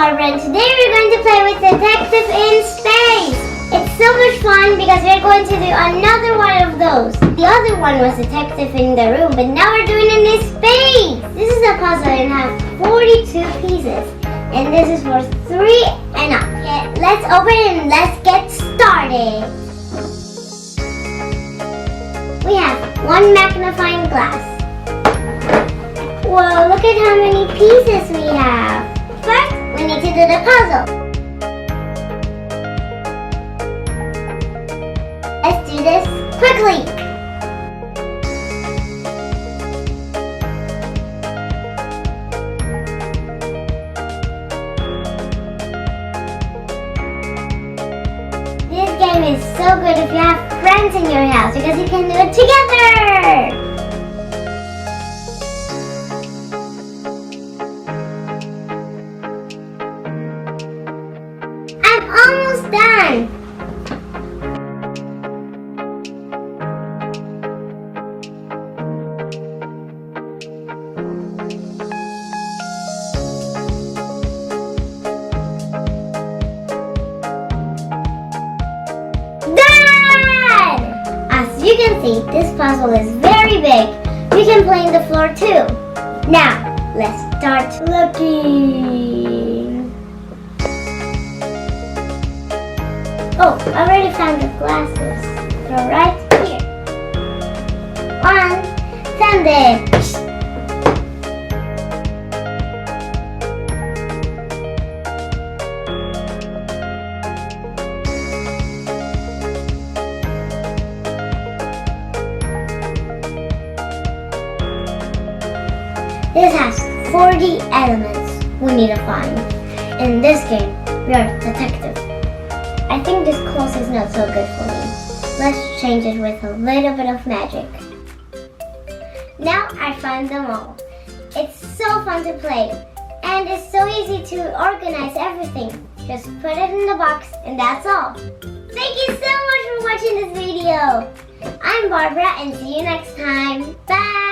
Barbara, and today we're going to play with Detective in Space. It's so much fun because we're going to do another one of those. The other one was Detective in the Room, but now we're doing it in space. This is a puzzle and has 42 pieces, and this is for 3 and up. Okay, let's open it and let's get started. We have one magnifying glass. Whoa, look at how many pieces we have. First, we need to do the puzzle. Let's do this quickly. This game is so good if you have friends in your house because you can do it together. I'm almost done. Done! As you can see, this puzzle is very big. We can play on the floor too. Now, let's start looking. Oh, I already found the glasses. They're right here. One, found it. This has 40 elements we need to find. In this game, we are detective. I think this clothes is not so good for me. Let's change it with a little bit of magic. Now I found them all. It's so fun to play, and it's so easy to organize everything. Just put it in the box, and that's all. Thank you so much for watching this video. I'm Barbara, and see you next time. Bye!